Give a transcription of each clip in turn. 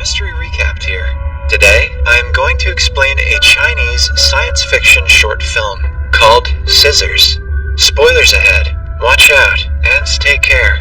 Mystery Recapped here. Today, I am going to explain a Chinese science fiction short film called Scissors. Spoilers ahead. Watch out, and take care.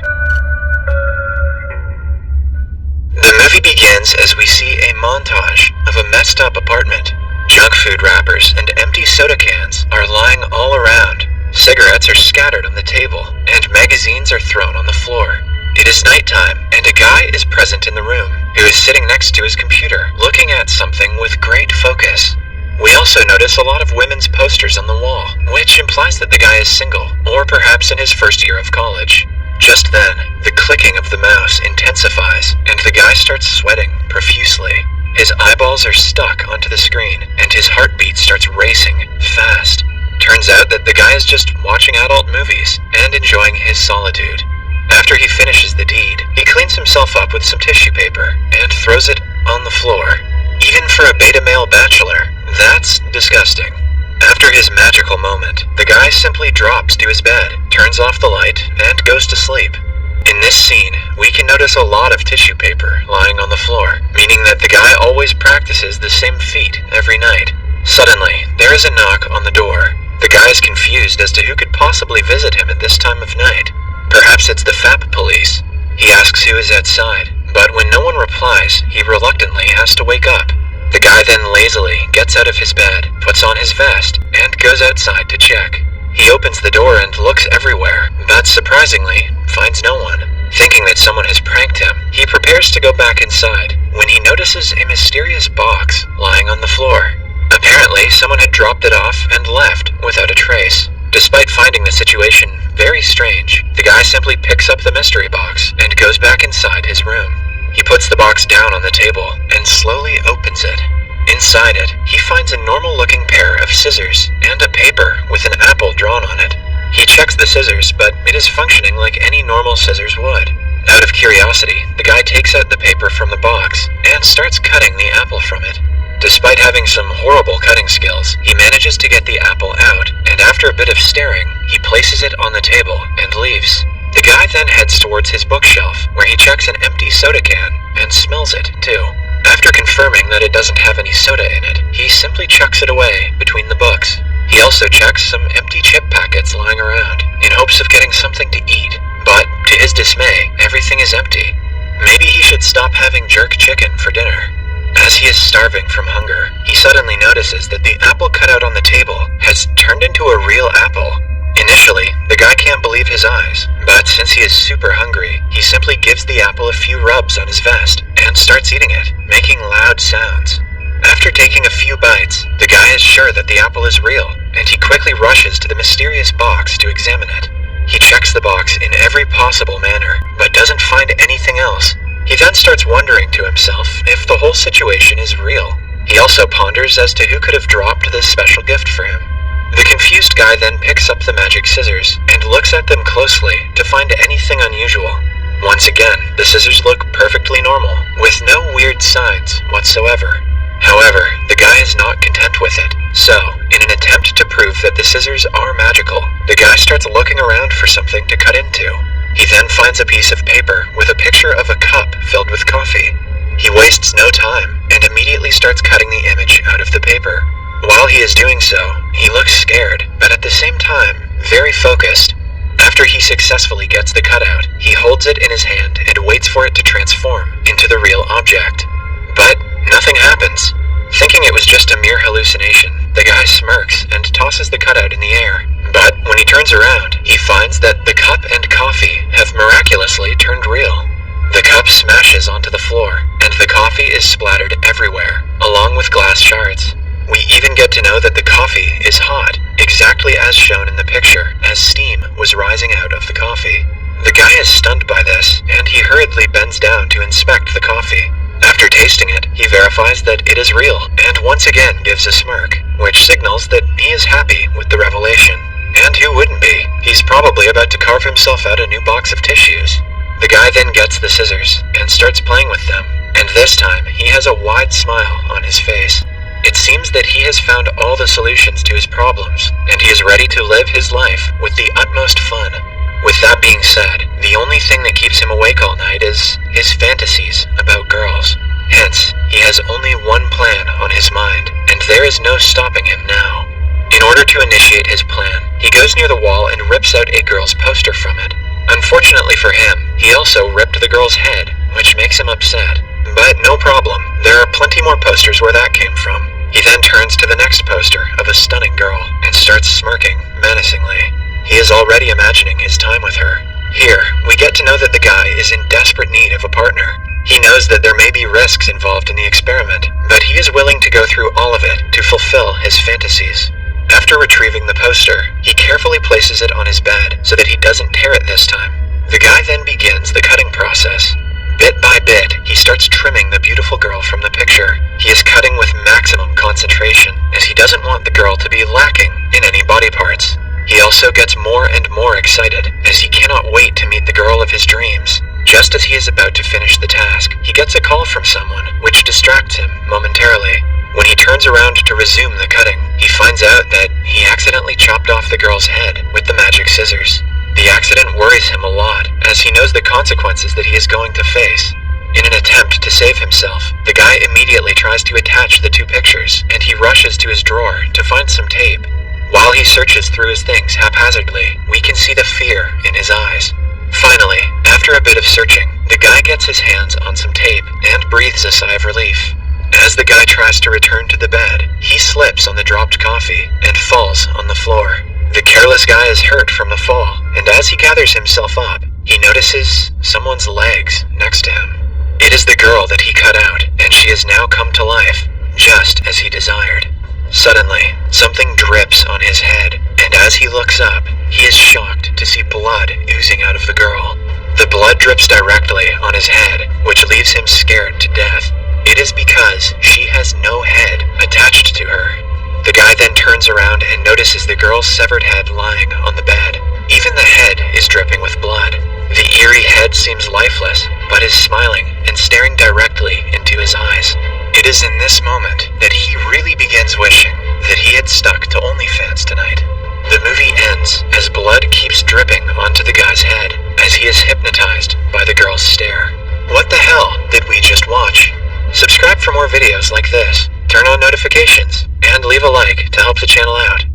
The movie begins as we see a montage of a messed up apartment. Junk food wrappers and empty soda cans are lying all around. Cigarettes are scattered on the table, and magazines are thrown on the floor. It is nighttime, and a guy is present in the room, who is sitting next to his computer, looking at something with great focus. We also notice a lot of women's posters on the wall, which implies that the guy is single, or perhaps in his first year of college. Just then, the clicking of the mouse intensifies, and the guy starts sweating profusely. His eyeballs are stuck onto the screen, and his heartbeat starts racing fast. Turns out that the guy is just watching adult movies and enjoying his solitude. After he finishes the deed, he cleans himself up with some tissue paper and throws it on the floor. Even for a beta male bachelor, that's disgusting. After his magical moment, the guy simply drops to his bed, turns off the light, and goes to sleep. In this scene, we can notice a lot of tissue paper lying on the floor, meaning that the guy always practices the same feat every night. Suddenly, there is a knock on the door. The guy is confused as to who could possibly visit him at this time of night. Perhaps it's the FAP police. He asks who is outside, but when no one replies, he reluctantly has to wake up. The guy then lazily gets out of his bed, puts on his vest, and goes outside to check. He opens the door and looks everywhere, but surprisingly, finds no one. Thinking that someone has pranked him, he prepares to go back inside, when he notices a mysterious box lying on the floor. Apparently, someone had dropped it off and left without a trace. Despite finding the situation very strange, the guy simply picks up the mystery box and goes back inside his room. He puts the box down on the table and slowly opens it. Inside it, he finds a normal-looking pair of scissors and a paper with an apple drawn on it. He checks the scissors, but it is functioning like any normal scissors would. Out of curiosity, the guy takes out the paper from the box and starts cutting the apple from it. Despite having some horrible cutting skills, he manages to get the apple out, and after a bit of staring, he places it on the table and leaves. The guy then heads towards his bookshelf, where he checks an empty soda can, and smells it, too. After confirming that it doesn't have any soda in it, he simply chucks it away between the books. He also checks some empty chip packets lying around, in hopes of getting something to eat. But, to his dismay, everything is empty. Maybe he should stop having jerk chicken for dinner. As he is starving from hunger, he suddenly notices that the apple cut out on the table has turned into a real apple. Initially, the guy can't believe his eyes, but since he is super hungry, he simply gives the apple a few rubs on his vest and starts eating it, making loud sounds. After taking a few bites, the guy is sure that the apple is real, and he quickly rushes to the mysterious box to examine it. He checks the box in every possible manner, but doesn't find anything else. He then starts wondering to himself if the whole situation is real. He also ponders as to who could have dropped this special gift for him. The confused guy then picks up the magic scissors and looks at them closely to find anything unusual. Once again, the scissors look perfectly normal, with no weird signs whatsoever. However, the guy is not content with it, so, in an attempt to prove that the scissors are magical, the guy starts looking around for something to cut into. He then finds a piece of paper with a picture of a cup filled with coffee. He wastes no time and immediately starts cutting the image out of the paper. While he is doing so, he looks scared, but at the same time, very focused. After he successfully gets the cutout, he holds it in his hand and waits for it to transform into the real object. But nothing happens. Thinking it was just a mere hallucination, the guy smirks and tosses the cutout in the air. But when he turns around, he finds that the cup and coffee have miraculously turned real. The cup smashes onto the floor, and the coffee is splattered everywhere, along with glass shards. We even get to know that the coffee is hot, exactly as shown in the picture, as steam was rising out of the coffee. The guy is stunned by this, and he hurriedly bends down to inspect the coffee. After tasting it, he verifies that it is real, and once again gives a smirk, which signals that he is happy with the revelation. And who wouldn't be? He's probably about to carve himself out a new box of tissues. The guy then gets the scissors and starts playing with them, and this time he has a wide smile on his face. It seems that he has found all the solutions to his problems, and he is ready to live his life with the utmost fun. With that being said, the only thing that keeps him awake all night is his fantasies about girls. Hence, no stopping him now. In order to initiate his plan, he goes near the wall and rips out a girl's poster from it. Unfortunately for him, he also ripped the girl's head, which makes him upset. But no problem, there are plenty more posters where that came from. He then turns to the next poster of a stunning girl and starts smirking menacingly. He is already imagining his time with her. Here, we get to know that the guy is in desperate need of a partner. He knows that there may be risks involved in the experiment, but he is willing to go through all of it to fulfill his fantasies. After retrieving the poster, he carefully places it on his bed so that he doesn't tear it this time. The guy then begins the cutting process. Bit by bit, he starts trimming the beautiful girl from the picture. He is cutting with maximum concentration, as he doesn't want the girl to be lacking in any body parts. He also gets more and more excited, as he cannot wait to meet the girl of his dreams. Just as he is about to finish the task, he gets a call from someone, which distracts him momentarily. When he turns around to resume the cutting, he finds out that he accidentally chopped off the girl's head with the magic scissors. The accident worries him a lot, as he knows the consequences that he is going to face. In an attempt to save himself, the guy immediately tries to attach the two pictures, and he rushes to his drawer to find some tape. While he searches through his things haphazardly, we can see the fear in his eyes. Finally, after a bit of searching, the guy gets his hands on some tape and breathes a sigh of relief. As the guy tries to return to the bed, he slips on the dropped coffee and falls on the floor. The careless guy is hurt from the fall, and as he gathers himself up, he notices someone's legs next to him. It is the girl that he cut out, and she has now come to life, just as he desired. Suddenly, something drips on his head, and as he looks up, he is shocked to see blood oozing out of the girl. The blood drips directly on his head, which leaves him scared to death. It is because she has no head attached to her. The guy then turns around and notices the girl's severed head lying on the bed. Even the head is dripping with blood. The eerie head seems lifeless, but is smiling and staring directly into his eyes. It is in this moment that he really begins wishing that he had stuck to OnlyFans tonight. The movie ends as blood keeps dripping onto the guy's head as he is hypnotized by the girl's stare. What the hell did we just watch? Subscribe for more videos like this, turn on notifications, and leave a like to help the channel out.